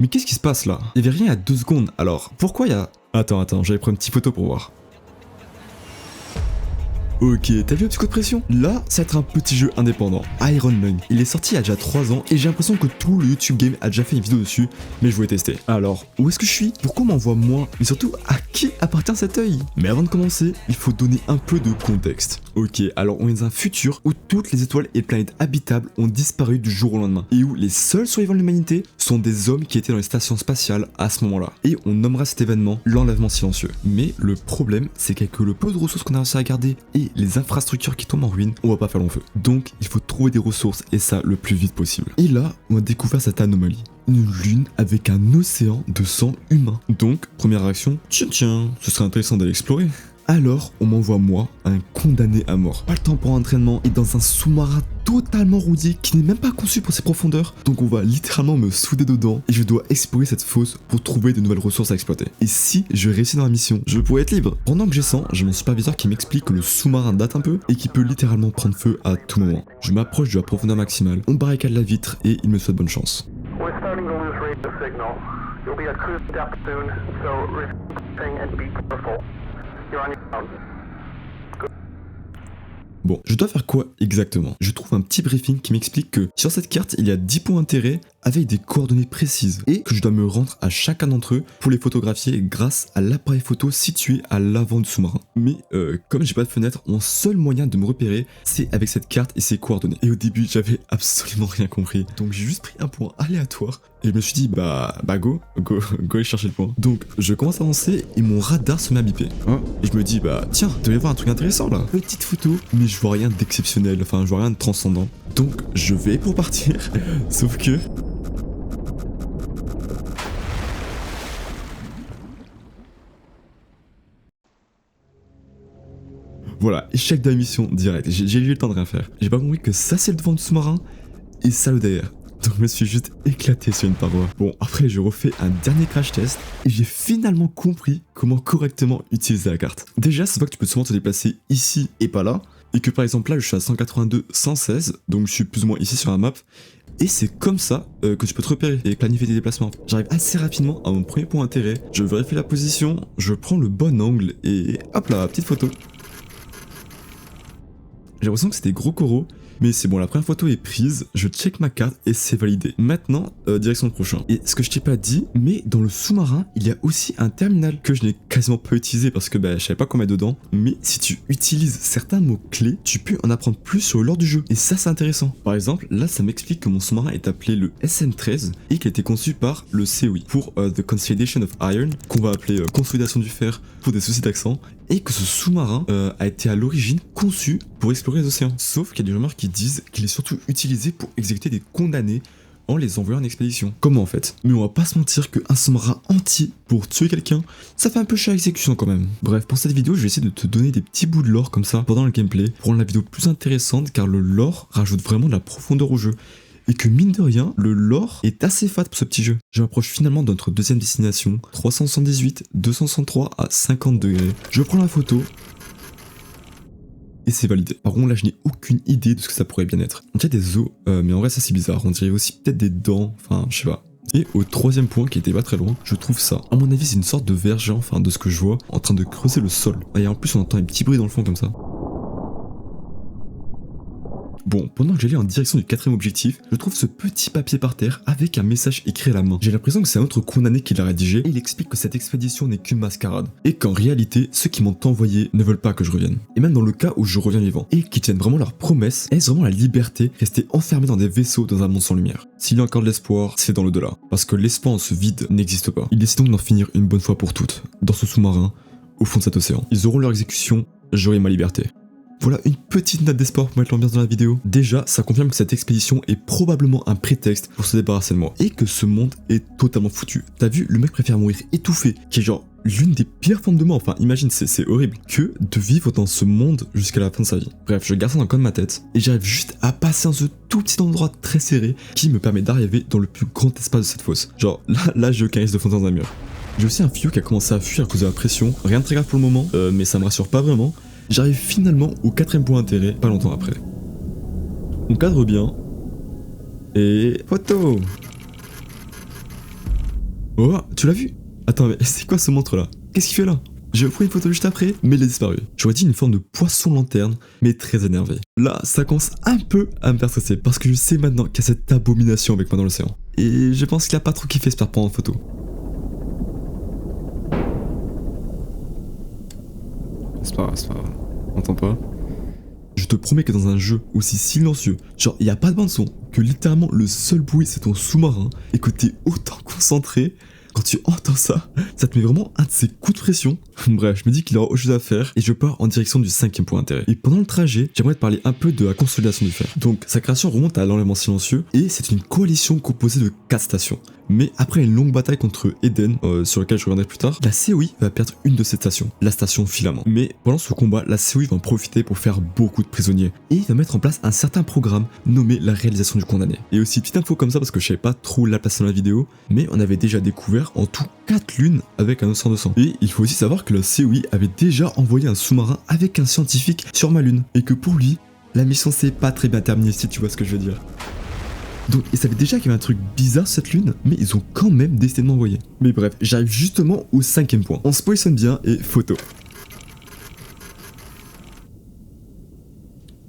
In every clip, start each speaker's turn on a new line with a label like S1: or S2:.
S1: Mais qu'est-ce qui se passe là? Il y avait rien à 2 secondes, alors pourquoi il y a... Attends, j'avais pris une petite photo pour voir. Ok, t'as vu le petit coup de pression? Là, ça va être un petit jeu indépendant, Iron Man. Il est sorti il y a déjà 3 ans et j'ai l'impression que tout le YouTube Game a déjà fait une vidéo dessus, mais je voulais tester. Alors, où est-ce que je suis? Pourquoi on m'envoie moi? Mais surtout, à qui appartient cet œil? Mais avant de commencer, il faut donner un peu de contexte. Ok, alors on est dans un futur où toutes les étoiles et planètes habitables ont disparu du jour au lendemain et où les seuls survivants de l'humanité sont des hommes qui étaient dans les stations spatiales à ce moment-là. Et on nommera cet événement l'enlèvement silencieux. Mais le problème, c'est qu'avec le peu de ressources qu'on a réussi à garder et les infrastructures qui tombent en ruine, on va pas faire long feu. Donc il faut trouver des ressources et ça le plus vite possible. Et là, on a découvert cette anomalie. Une lune avec un océan de sang humain. Donc, première réaction, tiens, ce serait intéressant d'aller explorer. Alors, on m'envoie moi, un condamné à mort. Pas le temps pour un entraînement et dans un sous-marin totalement rouillé qui n'est même pas conçu pour ses profondeurs. Donc on va littéralement me souder dedans et je dois explorer cette fosse pour trouver de nouvelles ressources à exploiter. Et si je réussis dans la mission, je pourrais être libre. Pendant que je sens, j'ai mon superviseur qui m'explique que le sous-marin date un peu et qu'il peut littéralement prendre feu à tout moment. Je m'approche de la profondeur maximale, on barricade la vitre et il me souhaite bonne chance.
S2: We're starting to lose radio signal. You'll be at cruise depth soon, so receive and be careful. You're on your own.
S1: Bon, je dois faire quoi exactement? Je trouve un petit briefing qui m'explique que sur cette carte, il y a 10 points d'intérêt avec des coordonnées précises et que je dois me rendre à chacun d'entre eux pour les photographier grâce à l'appareil photo situé à l'avant du sous-marin. Mais comme j'ai pas de fenêtre, mon seul moyen de me repérer, c'est avec cette carte et ses coordonnées. Et au début, j'avais absolument rien compris. Donc j'ai juste pris un point aléatoire et je me suis dit go aller chercher le point. Donc je commence à avancer et mon radar se met à biper. Et je me dis tiens, il doit y avoir un truc intéressant là. Petite photo, mais je vois rien d'exceptionnel, enfin je vois rien de transcendant. Donc je vais pour partir, sauf que... Voilà, échec de la mission direct, j'ai eu le temps de rien faire. J'ai pas compris que ça c'est le devant du sous-marin et ça le derrière. Donc je me suis juste éclaté sur une paroi. Bon, après je refais un dernier crash test et j'ai finalement compris comment correctement utiliser la carte. Déjà, c'est pas que tu peux souvent te déplacer ici et pas là, et que par exemple là je suis à 182, 116, donc je suis plus ou moins ici sur la map. Et c'est comme ça que tu peux te repérer et planifier tes déplacements. J'arrive assez rapidement à mon premier point d'intérêt, je vérifie la position, je prends le bon angle et hop là, petite photo. J'ai l'impression que c'était gros coraux, mais c'est bon, la première photo est prise, je check ma carte et c'est validé. Maintenant, direction le prochain. Et ce que je t'ai pas dit, mais dans le sous-marin, il y a aussi un terminal que je n'ai quasiment pas utilisé parce que je savais pas quoi mettre dedans. Mais si tu utilises certains mots-clés, tu peux en apprendre plus sur le lore du jeu. Et ça, c'est intéressant. Par exemple, là, ça m'explique que mon sous-marin est appelé le SN13 et qu'il a été conçu par le COI pour The Consolidation of Iron, qu'on va appeler Consolidation du fer pour des soucis d'accent. Et que ce sous-marin a été à l'origine conçu pour explorer les océans. Sauf qu'il y a des rumeurs qui disent qu'il est surtout utilisé pour exécuter des condamnés en les envoyant en expédition. Comment en fait? Mais on va pas se mentir qu'un sous-marin entier pour tuer quelqu'un, ça fait un peu cher à exécution quand même. Bref, pour cette vidéo, je vais essayer de te donner des petits bouts de lore comme ça pendant le gameplay pour rendre la vidéo plus intéressante car le lore rajoute vraiment de la profondeur au jeu. Et que mine de rien, le lore est assez fat pour ce petit jeu. Je m'approche finalement de notre deuxième destination, 378, 263 à 50 degrés. Je prends la photo. Et c'est validé. Par contre là je n'ai aucune idée de ce que ça pourrait bien être. On dirait des os, mais en vrai ça c'est bizarre. On dirait aussi peut-être des dents, enfin je sais pas. Et au troisième point qui était pas très loin, je trouve ça. À mon avis c'est une sorte de ver géant, enfin de ce que je vois, en train de creuser le sol. Et en plus on entend un petit bruit dans le fond comme ça. Bon, pendant que j'allais en direction du quatrième objectif, je trouve ce petit papier par terre avec un message écrit à la main. J'ai l'impression que c'est un autre condamné qui l'a rédigé et il explique que cette expédition n'est qu'une mascarade. Et qu'en réalité, ceux qui m'ont envoyé ne veulent pas que je revienne. Et même dans le cas où je reviens vivant. Et qui tiennent vraiment leur promesse, est-ce vraiment la liberté, rester enfermé dans des vaisseaux dans un monde sans lumière? S'il y a encore de l'espoir, c'est dans l'au-delà. Parce que l'espoir en ce vide n'existe pas. Ils décident donc d'en finir une bonne fois pour toutes, dans ce sous-marin, au fond de cet océan. Ils auront leur exécution, j'aurai ma liberté. Voilà une petite note d'espoir pour mettre l'ambiance dans la vidéo. Déjà, ça confirme que cette expédition est probablement un prétexte pour se débarrasser de moi. Et que ce monde est totalement foutu. T'as vu, le mec préfère mourir étouffé, qui est genre l'une des pires formes de mort. Enfin, imagine, c'est horrible. Que de vivre dans ce monde jusqu'à la fin de sa vie. Bref, je garde ça dans le coin de ma tête. Et j'arrive juste à passer dans ce tout petit endroit très serré qui me permet d'arriver dans le plus grand espace de cette fosse. Genre, là j'ai aucun risque de foncer dans un mur. J'ai aussi un fio qui a commencé à fuir à cause de la pression. Rien de très grave pour le moment, mais ça me rassure pas vraiment. J'arrive finalement au quatrième point d'intérêt, pas longtemps après. On cadre bien. Et... photo! Oh, tu l'as vu? Attends, mais c'est quoi ce montre là? Qu'est-ce qu'il fait là? J'ai pris une photo juste après, mais il a disparu. J'aurais dit une forme de poisson lanterne, mais très énervé. Là, ça commence un peu à me faire stresser, parce que je sais maintenant qu'il y a cette abomination avec moi dans l'océan. Et je pense qu'il a pas trop kiffé se faire prendre en photo. C'est pas grave. On entend pas. Je te promets que dans un jeu aussi silencieux, genre il y a pas de bande son, que littéralement le seul bruit c'est ton sous-marin, et que t'es autant concentré, quand tu entends ça, ça te met vraiment un de ces coups de pression. Bref, je me dis qu'il y aura autre chose à faire et je pars en direction du 5e point d'intérêt. Et pendant le trajet, j'aimerais te parler un peu de la consolidation du fer. Donc sa création remonte à l'enlèvement silencieux et c'est une coalition composée de 4 stations. Mais après une longue bataille contre Eden, sur laquelle je reviendrai plus tard, la COI va perdre une de ses stations, la station Filament. Mais pendant ce combat, la COI va en profiter pour faire beaucoup de prisonniers. Et il va mettre en place un certain programme nommé la réalisation du condamné. Et aussi petite info comme ça parce que je savais pas trop la placer dans la vidéo, mais on avait déjà découvert en tout 4 lunes avec un océan de sang. Et il faut aussi savoir que la COI avait déjà envoyé un sous-marin avec un scientifique sur ma lune. Et que pour lui, la mission s'est pas très bien terminée si tu vois ce que je veux dire. Donc ils savaient déjà qu'il y avait un truc bizarre cette lune, mais ils ont quand même décidé de m'envoyer. Mais bref, j'arrive justement au 5e point. On se positionne bien et photo.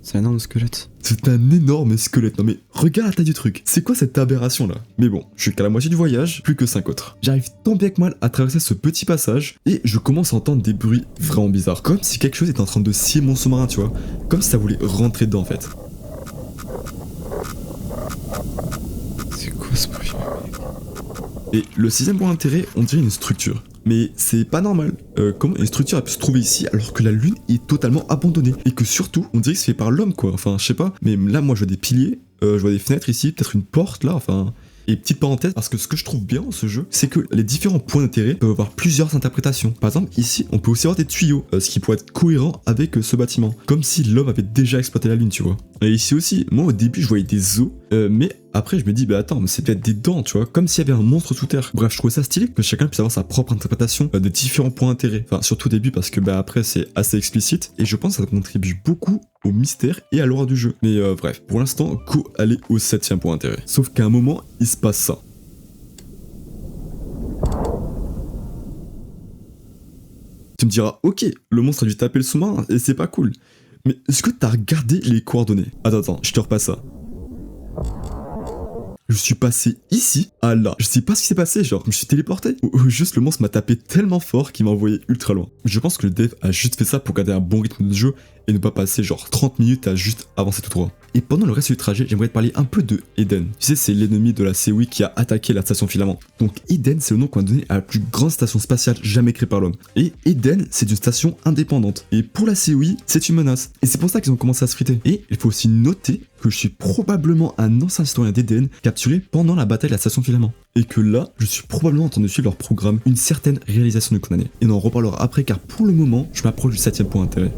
S1: C'est un énorme squelette. C'est un énorme squelette. Non mais regarde la taille du truc. C'est quoi cette aberration là? Mais bon, je suis qu'à la moitié du voyage, plus que 5 autres. J'arrive tant bien que mal à traverser ce petit passage et je commence à entendre des bruits vraiment bizarres. Comme si quelque chose était en train de scier mon sous-marin, tu vois. Comme si ça voulait rentrer dedans en fait. C'est quoi ce bruit? Et le 6e point d'intérêt, on dirait une structure. Mais c'est pas normal. Comment une structure a pu se trouver ici alors que la lune est totalement abandonnée? Et que surtout, on dirait que c'est fait par l'homme quoi. Enfin, je sais pas. Mais là, moi, je vois des piliers, je vois des fenêtres ici, peut-être une porte là, enfin... Et petite parenthèse, parce que ce que je trouve bien dans ce jeu, c'est que les différents points d'intérêt peuvent avoir plusieurs interprétations. Par exemple, ici, on peut aussi avoir des tuyaux, ce qui pourrait être cohérent avec ce bâtiment. Comme si l'homme avait déjà exploité la lune, tu vois. Et ici aussi, moi au début, je voyais des os, mais après, je me dis, bah attends, mais c'est peut-être des dents, tu vois, comme s'il y avait un monstre sous terre. Bref, je trouvais ça stylé que chacun puisse avoir sa propre interprétation des différents points d'intérêt. Enfin, surtout au début, parce que bah après, c'est assez explicite, et je pense que ça contribue beaucoup au mystère et à l'aura du jeu. Mais bref, pour l'instant, go aller au 7e point d'intérêt. Sauf qu'à un moment, il se passe ça. Tu me diras, ok, le monstre a dû taper le sous-marin, et c'est pas cool. Mais est-ce que t'as regardé les coordonnées? Attends, je te repasse ça. Je suis passé ici à là. Je sais pas ce qui s'est passé, genre je me suis téléporté. Ou juste le monstre m'a tapé tellement fort qu'il m'a envoyé ultra loin. Je pense que le dev a juste fait ça pour garder un bon rythme de jeu et ne pas passer genre 30 minutes à juste avancer tout droit. Et pendant le reste du trajet, j'aimerais te parler un peu de Eden. Tu sais, c'est l'ennemi de la COI qui a attaqué la station Filament. Donc Eden, c'est le nom qu'on a donné à la plus grande station spatiale jamais créée par l'homme. Et Eden, c'est une station indépendante. Et pour la COI, c'est une menace. Et c'est pour ça qu'ils ont commencé à se friter. Et il faut aussi noter que je suis probablement un ancien citoyen d'Eden capturé pendant la bataille de la station Filament. Et que là, je suis probablement en train de suivre leur programme, une certaine réalisation de condamné. Et on en reparlera après car pour le moment, je m'approche du 7e point d'intérêt.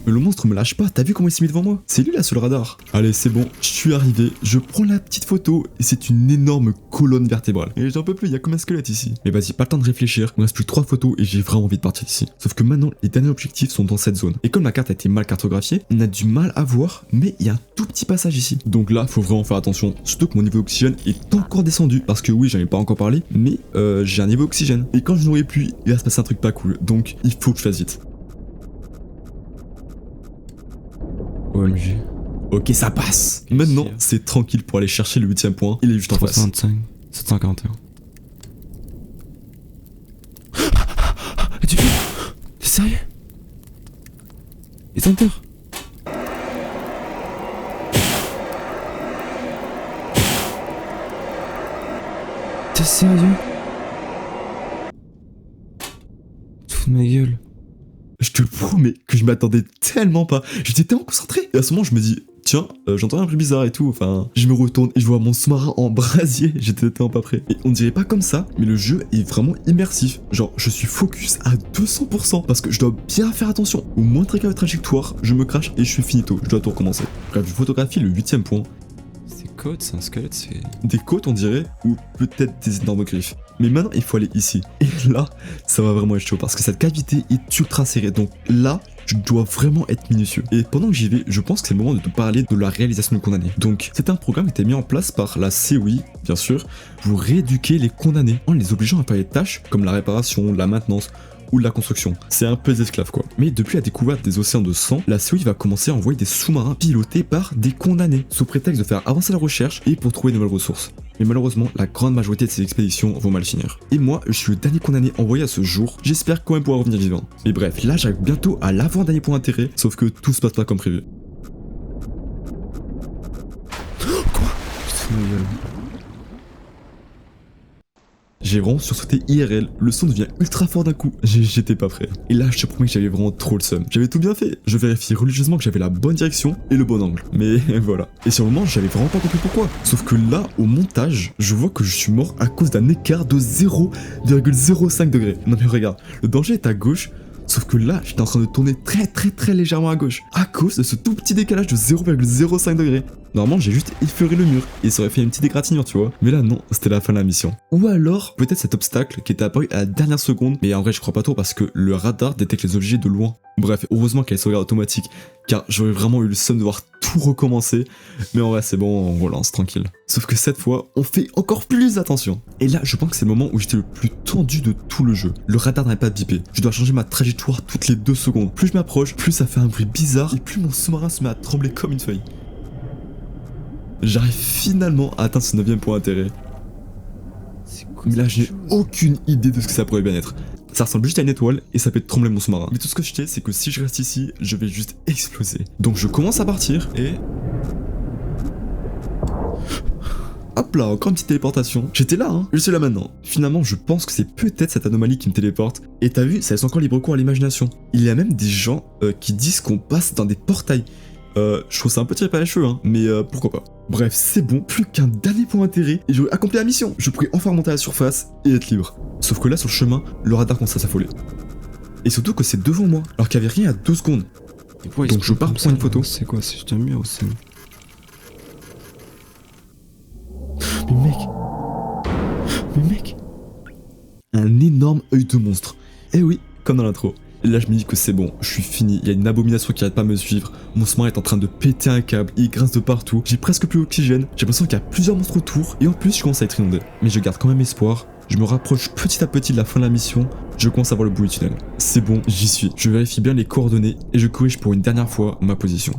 S1: Mais le monstre me lâche pas, t'as vu comment il s'est mis devant moi? C'est lui là sur le radar. Allez, c'est bon, je suis arrivé, je prends la petite photo et c'est une énorme colonne vertébrale. Et j'en peux plus, il y a comme un squelette ici. Mais vas-y, pas le temps de réfléchir, il me reste plus que 3 photos et j'ai vraiment envie de partir d'ici. Sauf que maintenant, les derniers objectifs sont dans cette zone. Et comme la carte a été mal cartographiée, on a du mal à voir, mais il y a un tout petit passage ici. Donc là, faut vraiment faire attention. Surtout que mon niveau d'oxygène est encore descendu. Parce que oui, j'en ai pas encore parlé, mais j'ai un niveau d'oxygène. Et quand je n'aurai plus, il va se passer un truc pas cool. Donc il faut que je fasse vite. OMG. Ok, ça passe. Maintenant, c'est tranquille pour aller chercher le 8e point. Il est juste en face. 325, 741. Tu fais? T'es sérieux? Les Hunter? T'es sérieux? Tu fous de ma gueule. Je te promets que je m'attendais tellement pas. J'étais tellement concentré. Et à ce moment, je me dis, tiens, j'entends un bruit bizarre et tout. Enfin, je me retourne et je vois mon sous-marin en brasier. J'étais tellement pas prêt. Et on dirait pas comme ça, mais le jeu est vraiment immersif. Genre, je suis focus à 200% parce que je dois bien faire attention. Au moindre écart de trajectoire, je me crache et je suis finito. Je dois tout recommencer. Bref, je photographie le 8e point. Côtes, c'est un squelette, c'est... Des côtes on dirait, ou peut-être des énormes griffes. Mais maintenant il faut aller ici. Et là, ça va vraiment être chaud parce que cette cavité est ultra serrée. Donc là, je dois vraiment être minutieux. Et pendant que j'y vais, je pense que c'est le moment de te parler de la réalisation de condamnés. Donc c'est un programme qui a été mis en place par la COI, bien sûr, pour rééduquer les condamnés en les obligeant à faire des tâches comme la réparation, la maintenance ou de la construction. C'est un peu des esclaves quoi. Mais depuis la découverte des océans de sang, la COI va commencer à envoyer des sous-marins pilotés par des condamnés, sous prétexte de faire avancer la recherche et pour trouver de nouvelles ressources. Mais malheureusement, la grande majorité de ces expéditions vont mal finir. Et moi, je suis le dernier condamné envoyé à ce jour, j'espère quand même pouvoir revenir vivant. Et bref, là j'arrive bientôt à l'avant-dernier point d'intérêt, sauf que tout se passe pas comme prévu. Quoi ? J'ai vraiment sursauté IRL, le son devient ultra fort d'un coup, j'étais pas prêt. Et là je te promets que j'avais vraiment trop le seum. J'avais tout bien fait, je vérifie religieusement que j'avais la bonne direction et le bon angle. Mais voilà. Et sur le moment j'avais vraiment pas compris pourquoi. Sauf que là, au montage, je vois que je suis mort à cause d'un écart de 0,05 degrés. Non mais regarde, le danger est à gauche. Sauf que là, j'étais en train de tourner très légèrement à gauche, à cause de ce tout petit décalage de 0,05 degrés. Normalement, j'ai juste effleuré le mur, et ça aurait fait une petite égratignure, tu vois. Mais là, non, c'était la fin de la mission. Ou alors, peut-être cet obstacle qui était apparu à la dernière seconde, mais en vrai, je crois pas trop parce que le radar détecte les objets de loin. Bref, heureusement qu'elle est sauvegarde automatique, car j'aurais vraiment eu le seum de devoir tout recommencer. Mais en vrai, c'est bon, on relance, tranquille. Sauf que cette fois, on fait encore plus attention. Et là, je pense que c'est le moment où j'étais le plus tendu de tout le jeu. Le radar n'arrête pas de biper. Je dois changer ma trajectoire toutes les 2 secondes. Plus je m'approche, plus ça fait un bruit bizarre, et plus mon sous-marin se met à trembler comme une feuille. J'arrive finalement à atteindre ce 9ème point d'intérêt. Mais là, je n'ai aucune idée de ce que ça pourrait bien être. Ça ressemble juste à une étoile et ça fait trembler mon sous-marin. Mais tout ce que je sais, c'est que si je reste ici, je vais juste exploser. Donc je commence à partir et... Hop là, encore une petite téléportation. J'étais là, hein. Je suis là maintenant. Finalement, je pense que c'est peut-être cette anomalie qui me téléporte. Et t'as vu, ça laisse encore libre cours à l'imagination. Il y a même des gens qui disent qu'on passe dans des portails. Je trouve ça un peu tiré par les cheveux, hein, mais pourquoi pas. Bref, c'est bon, plus qu'un dernier point d'intérêt et j'aurais accompli la mission. Je pourrais enfin remonter à la surface et être libre. Sauf que là, sur le chemin, le radar commence à s'affoler. Et surtout que c'est devant moi, alors qu'il n'y avait rien à 2 secondes. Donc je pars prendre une photo.
S3: C'est quoi? C'est juste un mur aussi.
S1: Mais mec, un énorme œil de monstre. Eh oui, comme dans l'intro. Et là je me dis que c'est bon, je suis fini, il y a une abomination qui arrête pas de me suivre, mon sous-marin est en train de péter un câble, il grince de partout, j'ai presque plus d'oxygène, j'ai l'impression qu'il y a plusieurs monstres autour, et en plus je commence à être inondé. Mais je garde quand même espoir, je me rapproche petit à petit de la fin de la mission, je commence à voir le bout du tunnel. C'est bon, j'y suis, je vérifie bien les coordonnées, et je corrige pour une dernière fois ma position.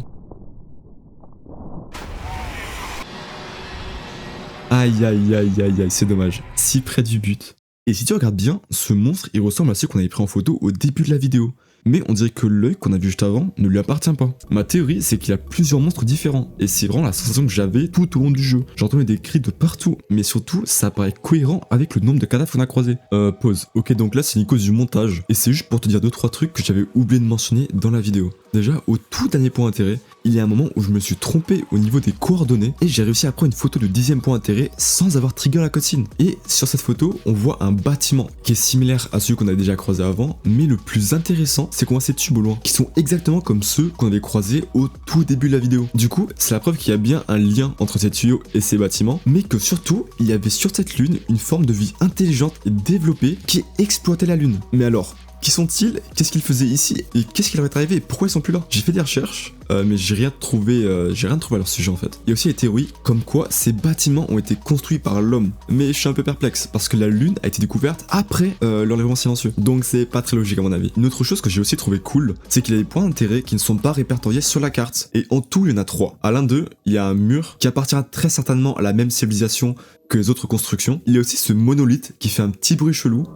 S1: Aïe aïe aïe aïe aïe, c'est dommage, si près du but. Et si tu regardes bien, ce monstre il ressemble à celui qu'on avait pris en photo au début de la vidéo. Mais on dirait que l'œil qu'on a vu juste avant ne lui appartient pas. Ma théorie c'est qu'il y a plusieurs monstres différents, et c'est vraiment la sensation que j'avais tout au long du jeu. J'entendais des cris de partout, mais surtout ça paraît cohérent avec le nombre de cadavres qu'on a croisés. Pause. Ok, donc là c'est une cause du montage, et c'est juste pour te dire 2-3 trucs que j'avais oublié de mentionner dans la vidéo. Déjà, au tout dernier point d'intérêt, il y a un moment où je me suis trompé au niveau des coordonnées et j'ai réussi à prendre une photo de 10ème point d'intérêt sans avoir trigger la cutscene. Et sur cette photo, on voit un bâtiment qui est similaire à celui qu'on avait déjà croisé avant, mais le plus intéressant, c'est qu'on voit ces tubes au loin, qui sont exactement comme ceux qu'on avait croisés au tout début de la vidéo. Du coup, c'est la preuve qu'il y a bien un lien entre ces tuyaux et ces bâtiments, mais que surtout, il y avait sur cette lune une forme de vie intelligente et développée qui exploitait la lune. Mais alors, qui sont-ils? Qu'est-ce qu'ils faisaient ici? Et qu'est-ce qui leur est arrivé? Pourquoi ils sont plus là? J'ai fait des recherches, mais j'ai rien trouvé à leur sujet en fait. Il y a aussi les théories comme quoi ces bâtiments ont été construits par l'homme. Mais je suis un peu perplexe parce que la lune a été découverte après l'enlèvement silencieux. Donc c'est pas très logique à mon avis. Une autre chose que j'ai aussi trouvé cool, c'est qu'il y a des points d'intérêt qui ne sont pas répertoriés sur la carte. Et en tout, il y en a 3. À l'un d'eux, il y a un mur qui appartient très certainement à la même civilisation que les autres constructions. Il y a aussi ce monolithe qui fait un petit bruit chelou.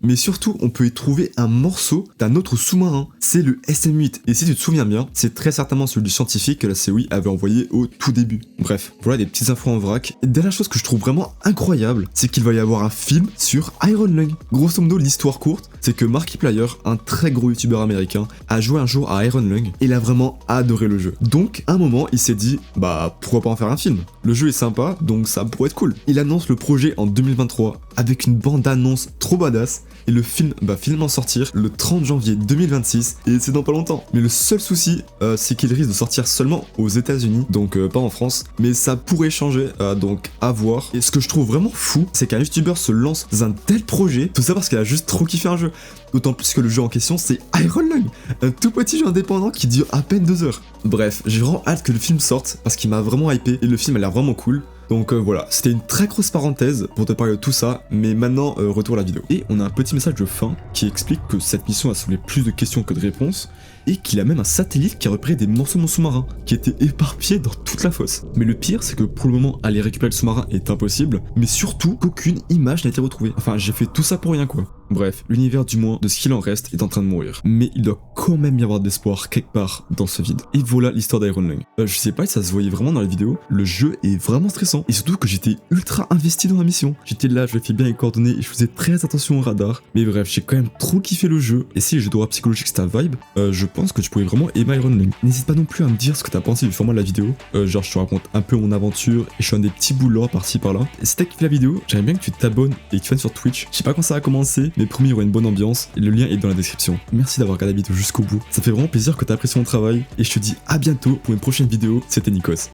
S1: Mais surtout, on peut y trouver un morceau d'un autre sous-marin, c'est le SM-8. Et si tu te souviens bien, c'est très certainement celui du scientifique que la COI avait envoyé au tout début. Bref, voilà des petites infos en vrac. Et dernière chose que je trouve vraiment incroyable, c'est qu'il va y avoir un film sur Iron Lung. Grosso modo, l'histoire courte, c'est que Markiplier, un très gros youtubeur américain, a joué un jour à Iron Lung et il a vraiment adoré le jeu. Donc, à un moment, il s'est dit, bah pourquoi pas en faire un film? Le jeu est sympa, donc ça pourrait être cool. Il annonce le projet en 2023 avec une bande-annonce trop badass. et le film va finalement sortir le 30 janvier 2026 et c'est dans pas longtemps. Mais le seul souci, c'est qu'il risque de sortir seulement aux États-Unis, donc pas en France, mais ça pourrait changer, donc à voir. Et ce que je trouve vraiment fou, c'est qu'un youtubeur se lance dans un tel projet, tout ça parce qu'il a juste trop kiffé un jeu. D'autant plus que le jeu en question c'est Iron Lung, un tout petit jeu indépendant qui dure à peine 2 heures. Bref, j'ai vraiment hâte que le film sorte parce qu'il m'a vraiment hypé et le film a l'air vraiment cool. Donc voilà, c'était une très grosse parenthèse pour te parler de tout ça, mais maintenant retour à la vidéo. Et on a un petit message de fin qui explique que cette mission a soulevé plus de questions que de réponses, et qu'il a même un satellite qui a repéré des morceaux de mon sous-marin, qui étaient éparpillés dans toute la fosse. Mais le pire, c'est que pour le moment, aller récupérer le sous-marin est impossible, mais surtout qu'aucune image n'a été retrouvée. Enfin, j'ai fait tout ça pour rien quoi. Bref, l'univers du moins de ce qu'il en reste est en train de mourir. Mais il doit quand même y avoir de l'espoir quelque part dans ce vide. Et voilà l'histoire d'Iron Lung. Je sais pas si ça se voyait vraiment dans la vidéo, le jeu est vraiment stressant. Et surtout que j'étais ultra investi dans la mission. J'étais là, je fais bien les coordonnées et je faisais très attention au radar. Mais bref, j'ai quand même trop kiffé le jeu. Et si les jeux d'horreur psychologique c'est ta vibe, je pense que tu pourrais vraiment aimer Iron Lung. N'hésite pas non plus à me dire ce que t'as pensé du format de la vidéo. Genre je te raconte un peu mon aventure et je fais des petits bouts de lore par-ci par-là. Et si t'as kiffé la vidéo, j'aimerais bien que tu t'abonnes et que tu viennes sur Twitch. Je sais pas quand ça va commencer, mais promis il y aura une bonne ambiance et le lien est dans la description. Merci d'avoir regardé la vidéo jusqu'au bout. Ça fait vraiment plaisir que t'as apprécié mon travail et je te dis à bientôt pour une prochaine vidéo. C'était Nikos.